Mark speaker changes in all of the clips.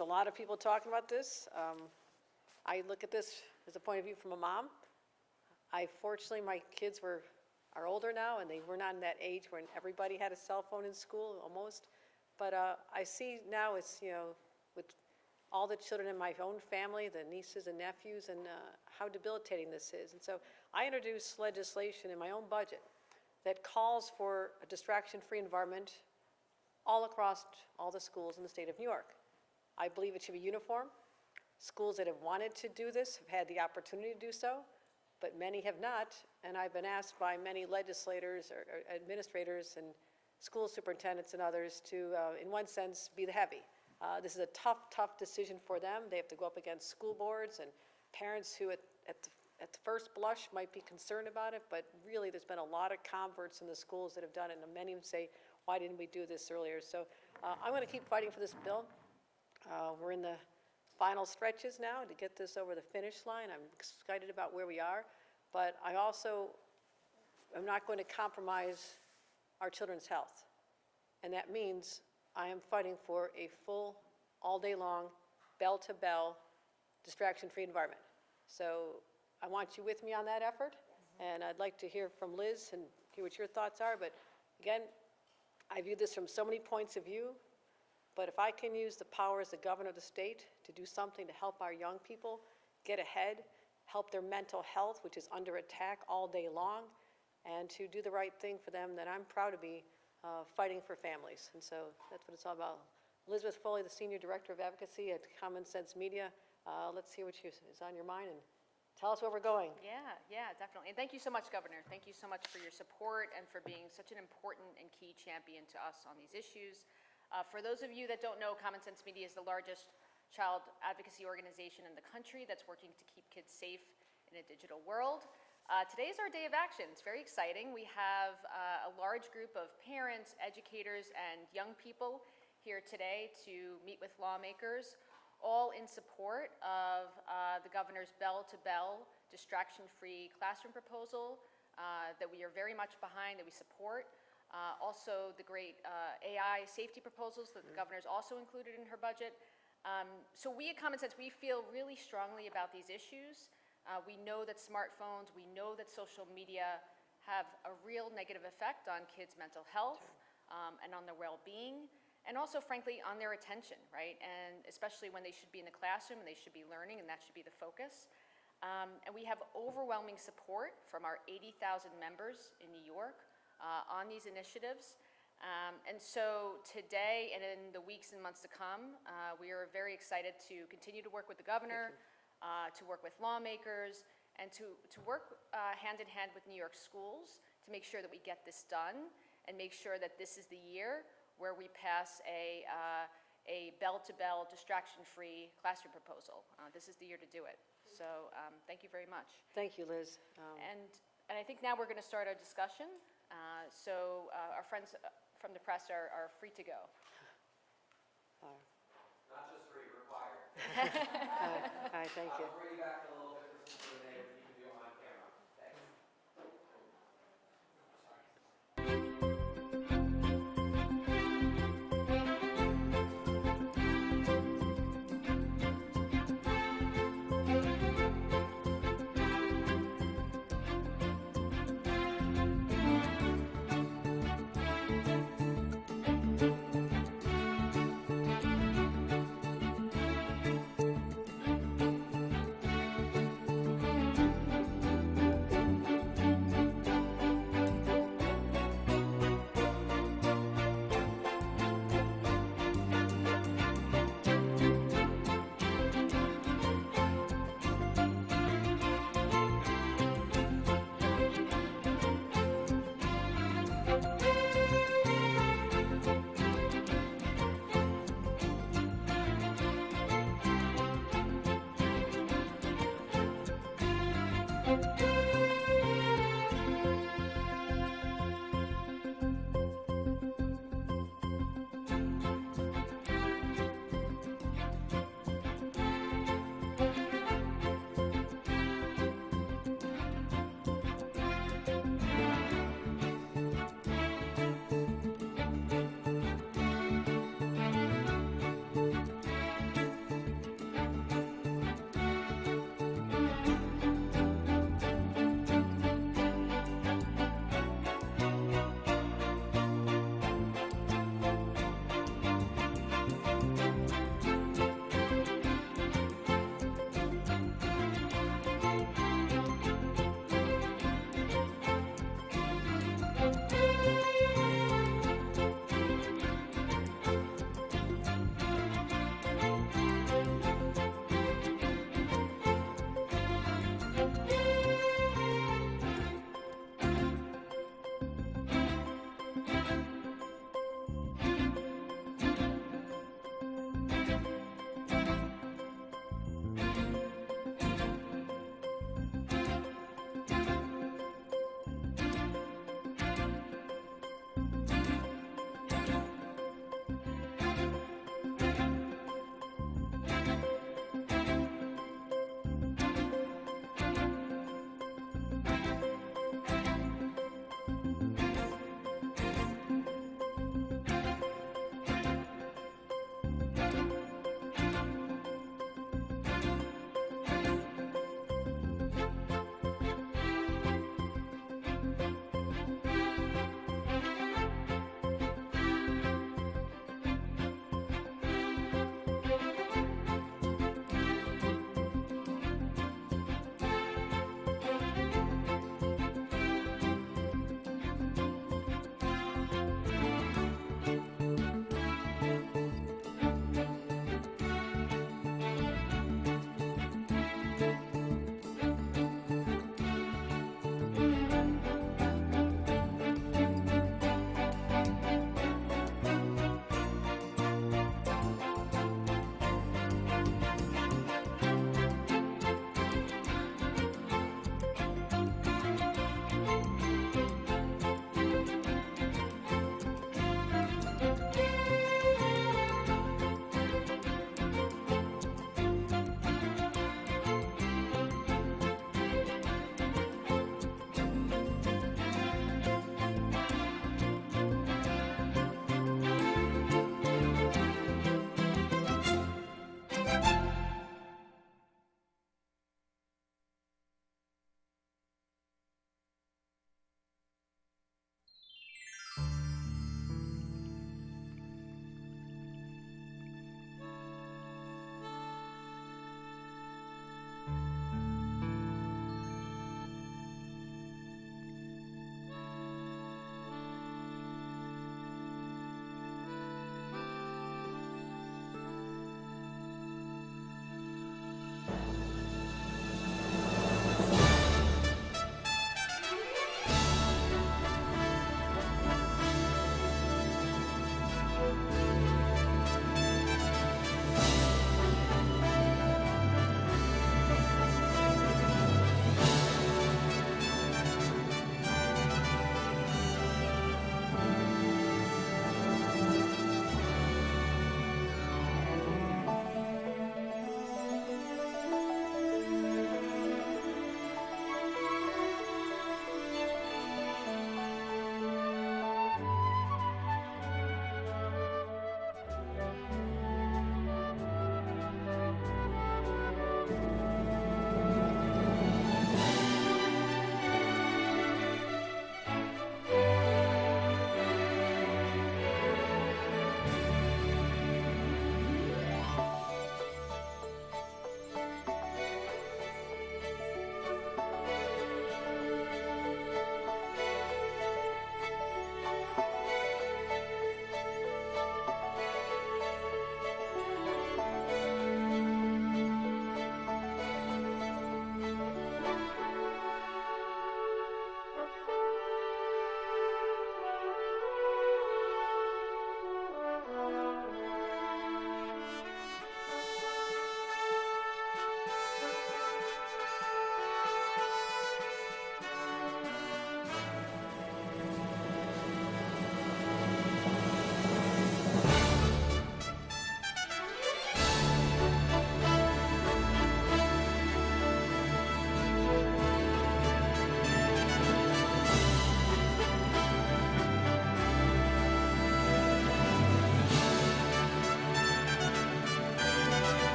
Speaker 1: there's a lot of people talking about this. I look at this as a point of view from a mom. Fortunately, my kids are older now, and they were not in that age when everybody had a cell phone in school, almost. But I see now it's, with all the children in my own family, the nieces and nephews, and how debilitating this is. And so I introduced legislation in my own budget that calls for a distraction-free environment all across all the schools in the state of New York. I believe it should be uniform. Schools that have wanted to do this have had the opportunity to do so, but many have not, and I've been asked by many legislators or administrators and school superintendents and others to, in one sense, be the heavy. This is a tough decision for them. They have to go up against school boards and parents who at the first blush might be concerned about it, but really there's been a lot of converts in the schools that have done it, and many of them say, why didn't we do this earlier? So I'm going to keep fighting for this bill. We're in the final stretches now to get this over the finish line. I'm excited about where we are, but I also am not going to compromise our children's health. And that means I am fighting for a full, all day long, bell-to-bell, distraction-free environment. So I want you with me on that effort, and I'd like to hear from Liz and hear what your thoughts are. But again, I view this from so many points of view, but if I can use the power as the governor of the state to do something to help our young people get ahead, help their mental health, which is under attack all day long, and to do the right thing for them, then I'm proud to be fighting for families. And so that's what it's all about. Elizabeth Foley, the Senior Director of Advocacy at Common Sense Media. Let's hear what is on your mind and tell us where we're going.
Speaker 2: Yeah, definitely. And thank you so much, Governor. Thank you so much for your support and for being such an important and key champion to us on these issues. For those of you that don't know, Common Sense Media is the largest child advocacy organization in the country that's working to keep kids safe in a digital world. Today is our day of action. It's very exciting. We have a large group of parents, educators, and young people here today to meet with lawmakers, all in support of the governor's bell-to-bell, distraction-free classroom proposal that we are very much behind, that we support. Also the great AI safety proposals that the governor's also included in her budget. So we at Common Sense, we feel really strongly about these issues. We know that smartphones, we know that social media have a real negative effect on kids' mental health and on their well-being, and also, frankly, on their attention, right? And especially when they should be in the classroom and they should be learning, and that should be the focus. And we have overwhelming support from our 80,000 members in New York on these initiatives. And so today and in the weeks and months to come, we are very excited to continue to work with the governor, to work with lawmakers, and to work hand in hand with New York schools to make sure that we get this done and make sure that this is the year where we pass a bell-to-bell, distraction-free classroom proposal. This is the year to do it. So thank you very much.
Speaker 1: Thank you, Liz.
Speaker 2: And I think now we're going to start our discussion. So our friends from the press are free to go.
Speaker 3: Not just free, required.
Speaker 1: All right, thank you.
Speaker 3: I'll bring you back a little bit for some Q&A if you can do it on camera. Thanks.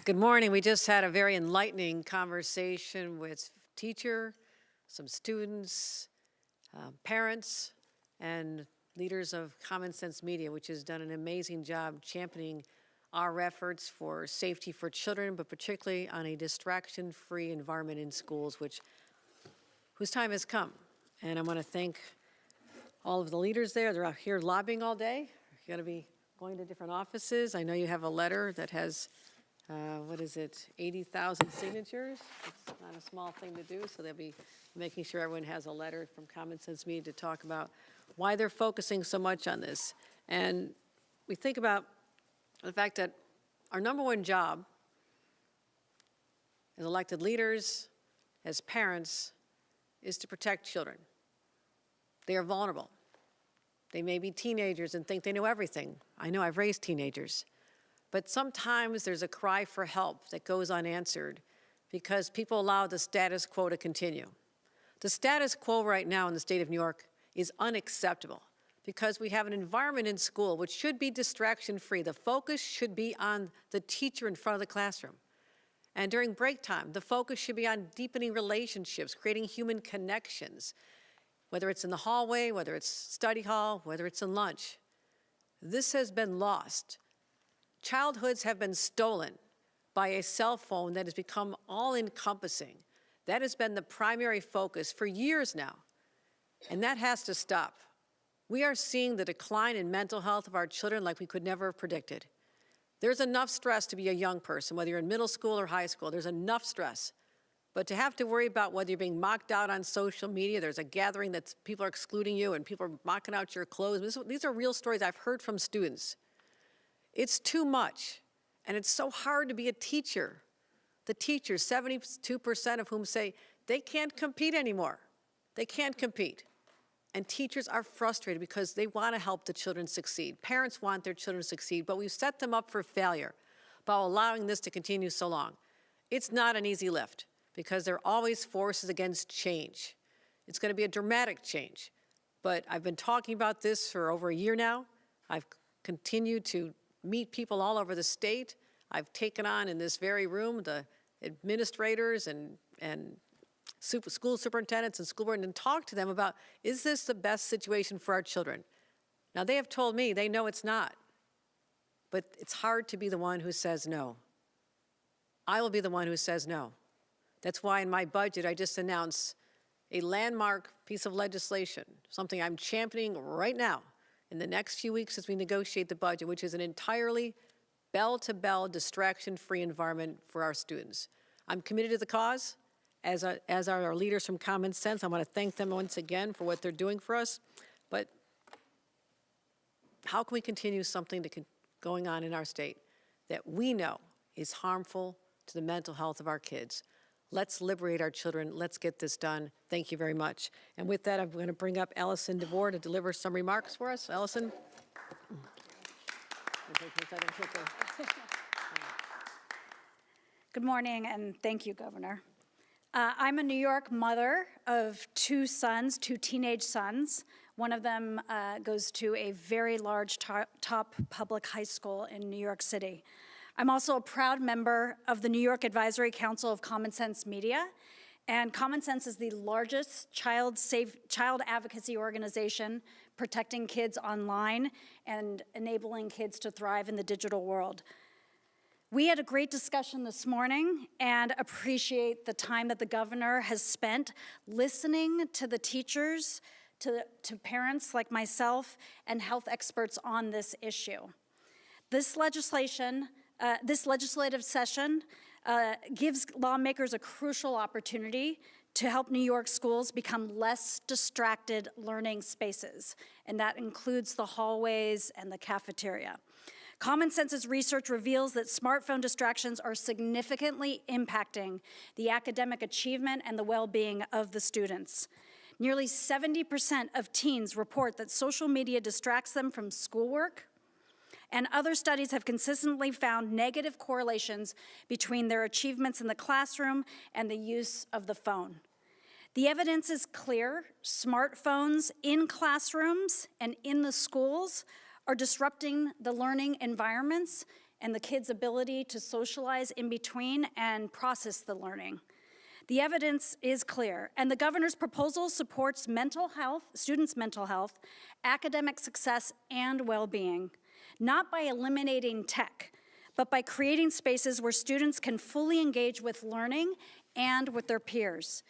Speaker 1: Good morning. We just had a very enlightening conversation with teacher, some students, parents, and leaders of Common Sense Media, which has done an amazing job championing our efforts for safety for children, but particularly on a distraction-free environment in schools, whose time has come. And I want to thank all of the leaders there. They're out here lobbying all day. You're going to be going to different offices. I know you have a letter that has, 80,000 signatures. It's not a small thing to do, so they'll be making sure everyone has a letter from Common Sense Media to talk about why they're focusing so much on this. And we think about the fact that our number one job as elected leaders, as parents, is to protect children. They are vulnerable. They may be teenagers and think they know everything. I know, I've raised teenagers. But sometimes there's a cry for help that goes unanswered because people allow the status quo to continue. The status quo right now in the state of New York is unacceptable because we have an environment in school which should be distraction-free. The focus should be on the teacher in front of the classroom. And during break time, the focus should be on deepening relationships, creating human connections, whether it's in the hallway, whether it's study hall, whether it's in lunch. This has been lost. Childhoods have been stolen by a cell phone that has become all-encompassing. That has been the primary focus for years now, and that has to stop. We are seeing the decline in mental health of our children like we could never have predicted. There's enough stress to be a young person, whether you're in middle school or high school. There's enough stress. But to have to worry about whether you're being mocked out on social media, there's a gathering that people are excluding you and people are mocking out your clothes. These are real stories I've heard from students. It's too much, and it's so hard to be a teacher. The teachers, 72% of whom say they can't compete anymore. They can't compete. And teachers are frustrated because they want to help the children succeed. Parents want their children to succeed, but we've set them up for failure by allowing this to continue so long. It's not an easy lift because there are always forces against change. It's going to be a dramatic change. But I've been talking about this for over a year now. I've continued to meet people all over the state. I've taken on in this very room the administrators and school superintendents and school board and talk to them about, is this the best situation for our children? Now, they have told me they know it's not, but it's hard to be the one who says no. I will be the one who says no. That's why in my budget, I just announced a landmark piece of legislation, something I'm championing right now in the next few weeks as we negotiate the budget, which is an entirely bell-to-bell, distraction-free environment for our students. I'm committed to the cause, as are our leaders from Common Sense. I want to thank them once again for what they're doing for us. But how can we continue something going on in our state that we know is harmful to the mental health of our kids? Let's liberate our children. Let's get this done. Thank you very much. And with that, I'm going to bring up Allison DeVore to deliver some remarks for us. Allison.
Speaker 4: Good morning, and thank you, Governor. I'm a New York mother of two sons, two teenage sons. One of them goes to a very large top public high school in New York City. I'm also a proud member of the New York Advisory Council of Common Sense Media, and Common Sense is the largest child advocacy organization protecting kids online and enabling kids to thrive in the digital world. We had a great discussion this morning and appreciate the time that the governor has spent listening to the teachers, to parents like myself, and health experts on this issue. This legislative session gives lawmakers a crucial opportunity to help New York schools become less distracted learning spaces, and that includes the hallways and the cafeteria. Common Sense's research reveals that smartphone distractions are significantly impacting the academic achievement and the well-being of the students. Nearly 70% of teens report that social media distracts them from schoolwork, and other studies have consistently found negative correlations between their achievements in the classroom and the use of the phone. The evidence is clear. Smartphones in classrooms and in the schools are disrupting the learning environments and the kids' ability to socialize in between and process the learning. The evidence is clear, and the governor's proposal supports mental health, students' mental health, academic success, and well-being, not by eliminating tech, but by creating spaces where students can fully engage with learning and with their peers.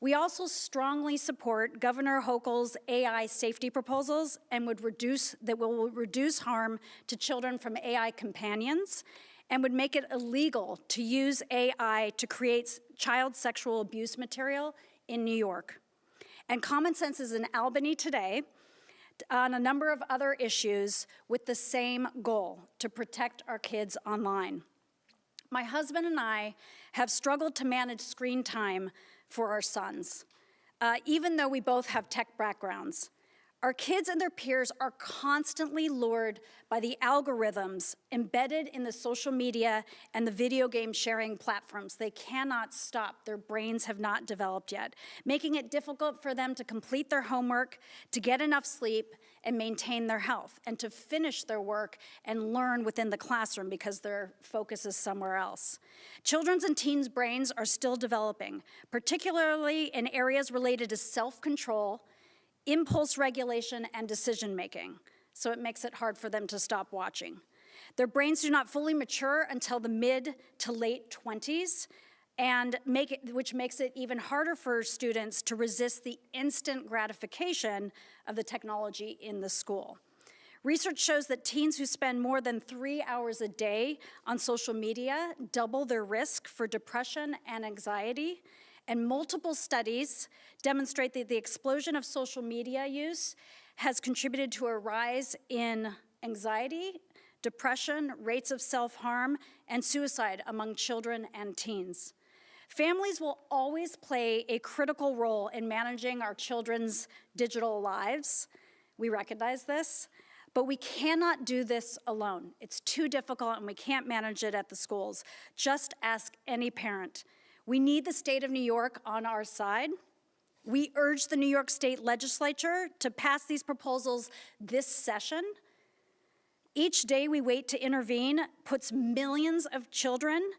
Speaker 4: We also strongly support Governor Hochul's AI safety proposals and will reduce harm to children from AI companions and would make it illegal to use AI to create child sexual abuse material in New York. And Common Sense is in Albany today on a number of other issues with the same goal, to protect our kids online. My husband and I have struggled to manage screen time for our sons, even though we both have tech backgrounds. Our kids and their peers are constantly lured by the algorithms embedded in the social media and the video game sharing platforms. They cannot stop. Their brains have not developed yet, making it difficult for them to complete their homework, to get enough sleep, and maintain their health, and to finish their work and learn within the classroom because their focus is somewhere else. Children's and teens' brains are still developing, particularly in areas related to self-control, impulse regulation, and decision-making, so it makes it hard for them to stop watching. Their brains do not fully mature until the mid to late 20s, which makes it even harder for students to resist the instant gratification of the technology in the school. Research shows that teens who spend more than 3 hours a day on social media double their risk for depression and anxiety, and multiple studies demonstrate that the explosion of social media use has contributed to a rise in anxiety, depression, rates of self-harm, and suicide among children and teens. Families will always play a critical role in managing our children's digital lives. We recognize this, but we cannot do this alone. It's too difficult and we can't manage it at the schools. Just ask any parent. We need the state of New York on our side. We urge the New York State Legislature to pass these proposals this session. Each day we wait to intervene puts millions of children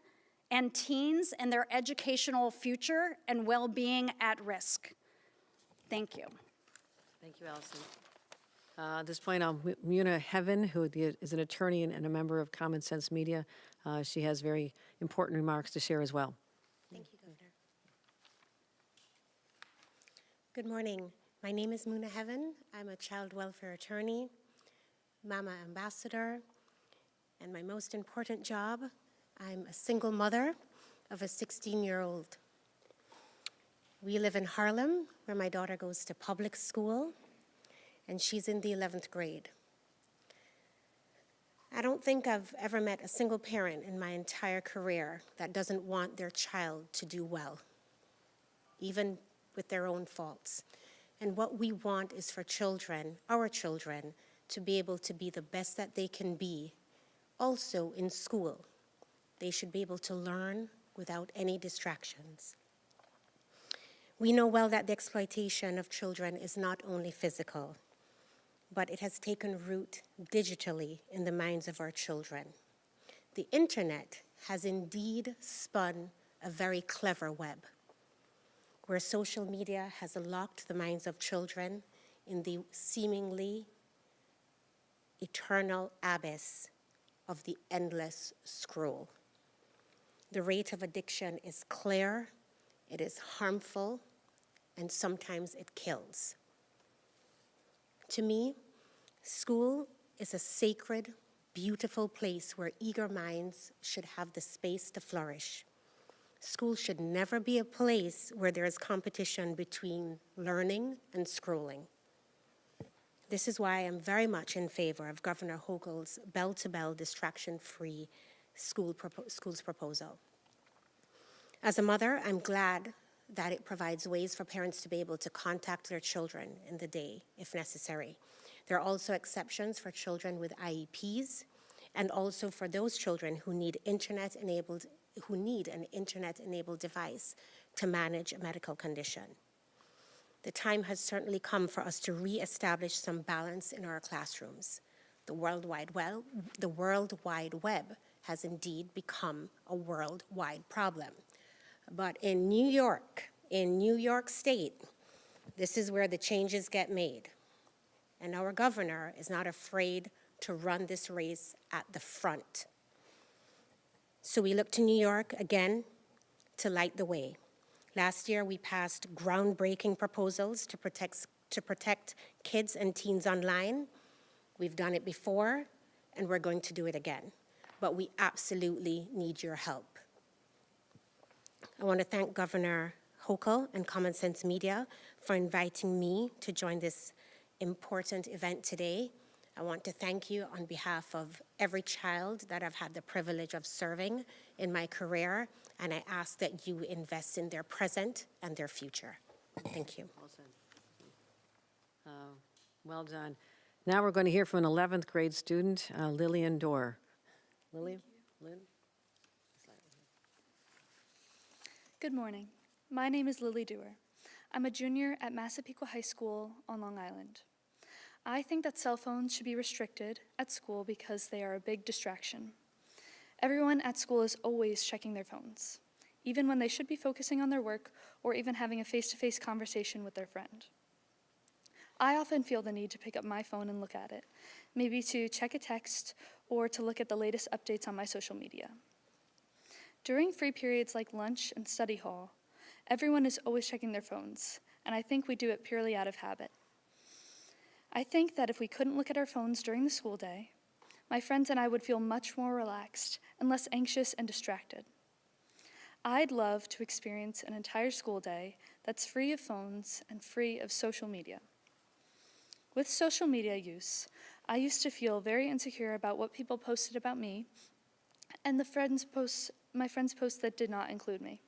Speaker 4: and teens and their educational future and well-being at risk. Thank you.
Speaker 1: Thank you, Allison. At this point, Muna Heaven, who is an attorney and a member of Common Sense Media, she has very important remarks to share as well.
Speaker 5: Thank you, Governor. Good morning. My name is Muna Heaven. I'm a child welfare attorney, mama ambassador, and my most important job, I'm a single mother of a 16-year-old. We live in Harlem, where my daughter goes to public school, and she's in the 11th grade. I don't think I've ever met a single parent in my entire career that doesn't want their child to do well, even with their own faults. And what we want is for children, our children, to be able to be the best that they can be, also in school. They should be able to learn without any distractions. We know well that the exploitation of children is not only physical, but it has taken root digitally in the minds of our children. The internet has indeed spun a very clever web, where social media has locked the minds of children in the seemingly eternal abyss of the endless scroll. The rate of addiction is clear, it is harmful, and sometimes it kills. To me, school is a sacred, beautiful place where eager minds should have the space to flourish. School should never be a place where there is competition between learning and scrolling. This is why I'm very much in favor of Governor Hochul's bell-to-bell distraction-free schools proposal. As a mother, I'm glad that it provides ways for parents to be able to contact their children in the day if necessary. There are also exceptions for children with IEPs and also for those children who need an internet-enabled device to manage a medical condition. The time has certainly come for us to reestablish some balance in our classrooms. The World Wide Web has indeed become a worldwide problem. But in New York State, this is where the changes get made. And our governor is not afraid to run this race at the front. So we look to New York again to light the way. Last year, we passed groundbreaking proposals to protect kids and teens online. We've done it before, and we're going to do it again. But we absolutely need your help. I want to thank Governor Hochul and Common Sense Media for inviting me to join this important event today. I want to thank you on behalf of every child that I've had the privilege of serving in my career, and I ask that you invest in their present and their future. Thank you.
Speaker 1: Well done. Now we're going to hear from an 11th grade student, Lillian Dorr. Lillian? Lynn?
Speaker 6: Good morning. My name is Lily Dewar. I'm a junior at Massapequa High School on Long Island. I think that cell phones should be restricted at school because they are a big distraction. Everyone at school is always checking their phones, even when they should be focusing on their work or even having a face-to-face conversation with their friend. I often feel the need to pick up my phone and look at it, maybe to check a text or to look at the latest updates on my social media. During free periods like lunch and study hall, everyone is always checking their phones, and I think we do it purely out of habit. I think that if we couldn't look at our phones during the school day, my friends and I would feel much more relaxed and less anxious and distracted. I'd love to experience an entire school day that's free of phones and free of social media. With social media use, I used to feel very insecure about what people posted about me and my friends' posts that did not include me.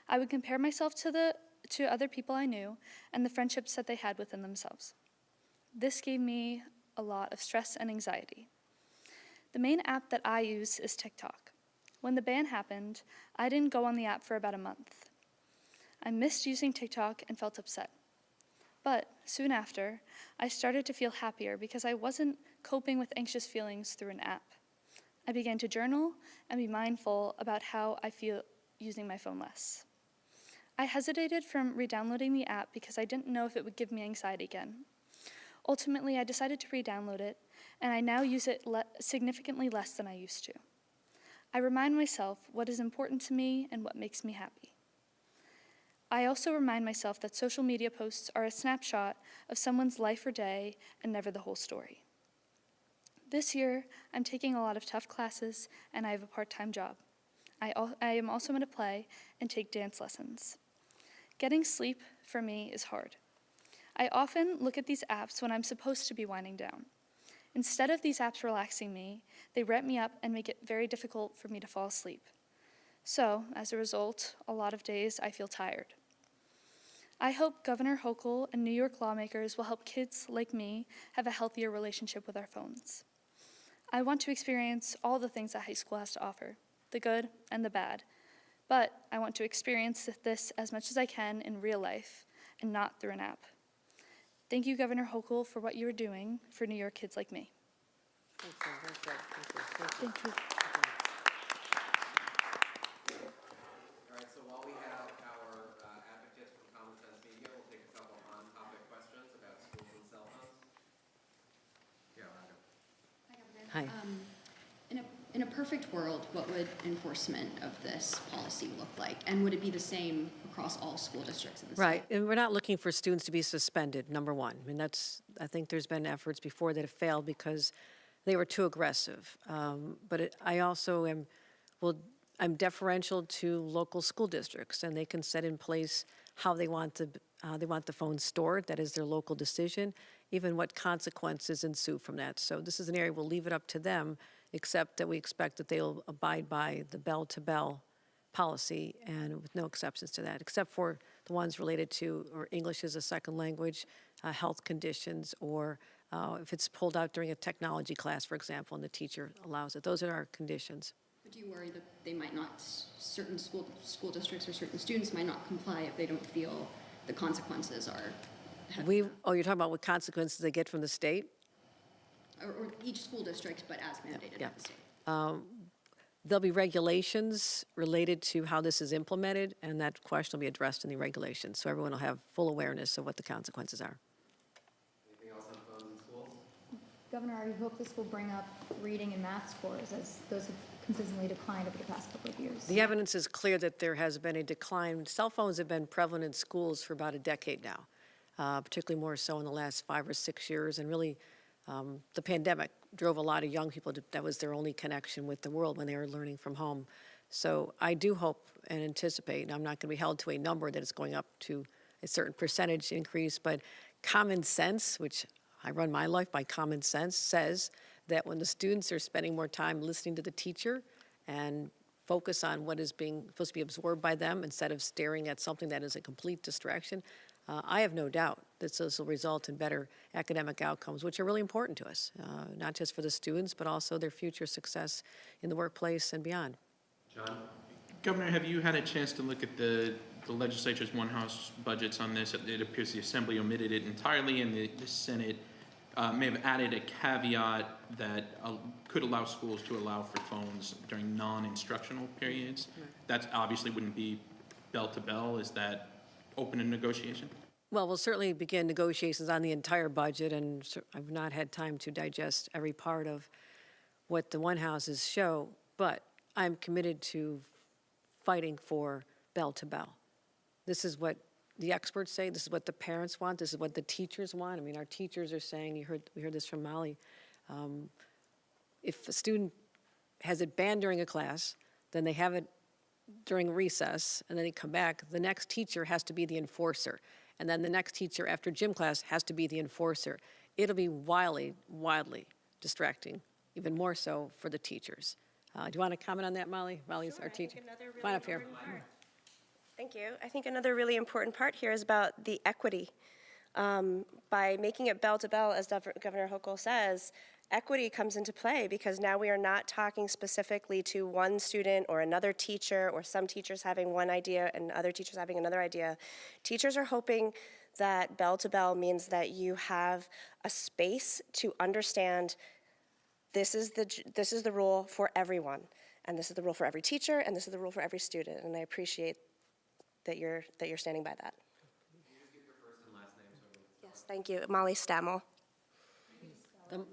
Speaker 6: I would compare myself to other people I knew and the friendships that they had within themselves. This gave me a lot of stress and anxiety. The main app that I use is TikTok. When the ban happened, I didn't go on the app for about a month. I missed using TikTok and felt upset. But soon after, I started to feel happier because I wasn't coping with anxious feelings through an app. I began to journal and be mindful about how I feel using my phone less. I hesitated from re-downloading the app because I didn't know if it would give me anxiety again. Ultimately, I decided to re-download it, and I now use it significantly less than I used to. I remind myself what is important to me and what makes me happy. I also remind myself that social media posts are a snapshot of someone's life or day and never the whole story. This year, I'm taking a lot of tough classes, and I have a part-time job. I am also in a play and take dance lessons. Getting sleep, for me, is hard. I often look at these apps when I'm supposed to be winding down. Instead of these apps relaxing me, they ramp me up and make it very difficult for me to fall asleep. So, as a result, a lot of days I feel tired. I hope Governor Hochul and New York lawmakers will help kids like me have a healthier relationship with our phones. I want to experience all the things that high school has to offer, the good and the bad, but I want to experience this as much as I can in real life and not through an app. Thank you, Governor Hochul, for what you are doing for New York kids like me.
Speaker 1: Thank you. Very good. Thank you.
Speaker 6: Thank you.
Speaker 3: All right, so while we have our advocates from Common Sense Media, we'll take a couple on-topic questions about schools and cell phones. Yeah, Rhonda.
Speaker 1: Hi.
Speaker 7: In a perfect world, what would enforcement of this policy look like? And would it be the same across all school districts in the state?
Speaker 1: Right, and we're not looking for students to be suspended, number one. I mean, I think there's been efforts before that have failed because they were too aggressive. I also I'm deferential to local school districts, and they can set in place how they want the phone stored. That is their local decision, even what consequences ensue from that. So this is an area we'll leave it up to them, except that we expect that they'll abide by the bell-to-bell policy and with no exceptions to that, except for the ones related to or English as a second language, health conditions, or if it's pulled out during a technology class, for example, and the teacher allows it. Those are our conditions.
Speaker 7: But do you worry that they might not, certain school districts or certain students might not comply if they don't feel the consequences are heavy?
Speaker 1: You're talking about what consequences they get from the state?
Speaker 7: Or each school district, but as mandated by the state?
Speaker 1: There'll be regulations related to how this is implemented, and that question will be addressed in the regulations, so everyone will have full awareness of what the consequences are.
Speaker 3: Anything else on phones in schools?
Speaker 8: Governor, I hope this will bring up reading and math scores, as those have consistently declined over the past couple of years.
Speaker 1: The evidence is clear that there has been a decline. Cell phones have been prevalent in schools for about a decade now, particularly more so in the last 5 or 6 years, and really the pandemic drove a lot of young people that was their only connection with the world when they were learning from home. So I do hope and anticipate, and I'm not going to be held to a number that is going up to a certain percentage increase, but common sense, which I run my life by common sense, says that when the students are spending more time listening to the teacher and focus on what is being supposed to be absorbed by them instead of staring at something that is a complete distraction, I have no doubt that this will result in better academic outcomes, which are really important to us, not just for the students, but also their future success in the workplace and beyond.
Speaker 3: John?
Speaker 9: Governor, have you had a chance to look at the legislature's one-house budgets on this? It appears the Assembly omitted it entirely, and the Senate may have added a caveat that could allow schools to allow for phones during non-instructional periods. That obviously wouldn't be bell to bell. Is that open to negotiation?
Speaker 1: Well, we'll certainly begin negotiations on the entire budget, and I've not had time to digest every part of what the one houses show, but I'm committed to fighting for bell to bell. This is what the experts say, this is what the parents want, this is what the teachers want. I mean, our teachers are saying, we heard this from Molly, if a student has it banned during a class, then they have it during recess, and then they come back, the next teacher has to be the enforcer. And then the next teacher after gym class has to be the enforcer. It'll be wildly distracting, even more so for the teachers. Do you want to comment on that, Molly? Molly's our teacher. Come on up here.
Speaker 10: Thank you. I think another really important part here is about the equity. By making it bell to bell, as Governor Hochul says, equity comes into play because now we are not talking specifically to one student or another teacher or some teachers having one idea and other teachers having another idea. Teachers are hoping that bell to bell means that you have a space to understand this is the rule for everyone, and this is the rule for every teacher, and this is the rule for every student, and I appreciate that you're standing by that.
Speaker 3: Can you just give your first and last name so we...
Speaker 10: Yes, thank you. Molly Stammel.
Speaker 1: Okay.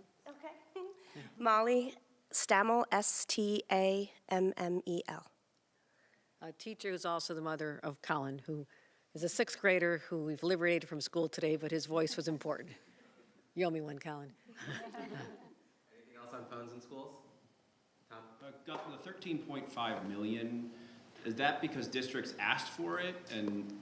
Speaker 10: Molly Stammel, S-T-A-M-M-E-L.
Speaker 1: A teacher who's also the mother of Colin, who is a sixth grader who we've liberated from school today, but his voice was important. You owe me one, Colin.
Speaker 3: Anything else on phones in schools? Tom?
Speaker 11: Governor, the 13.5 million, is that because districts asked for it? And,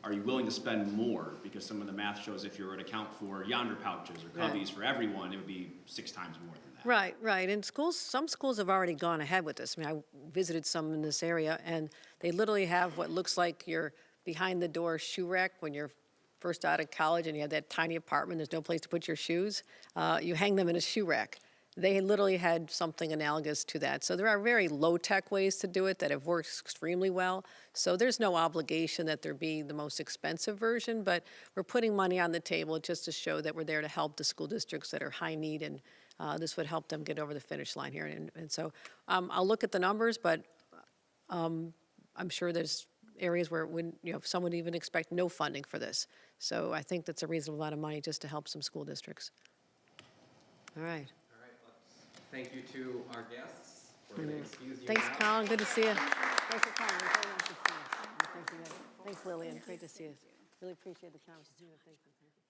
Speaker 11: are you willing to spend more? Because some of the math shows if you were to account for yonder pouches or cubbies for everyone, it would be 6 times more than that.
Speaker 1: Right. And some schools have already gone ahead with this. I mean, I visited some in this area, and they literally have what looks like your behind-the-door shoe rack when you're first out of college and you have that tiny apartment, there's no place to put your shoes. You hang them in a shoe rack. They literally had something analogous to that. So there are very low-tech ways to do it that have worked extremely well. So there's no obligation that there be the most expensive version, but we're putting money on the table just to show that we're there to help the school districts that are high need, and this would help them get over the finish line here. And so I'll look at the numbers, but I'm sure there's areas where some would even expect no funding for this. So I think that's a reasonable amount of money just to help some school districts. All right.
Speaker 3: Thank you to our guests. We're going to excuse you
Speaker 1: Thanks,
Speaker 3: now.
Speaker 1: Colin. Good to see you. Thanks for coming. Thanks, Lillian. Great to see you. Really appreciate the conversation. Thank you.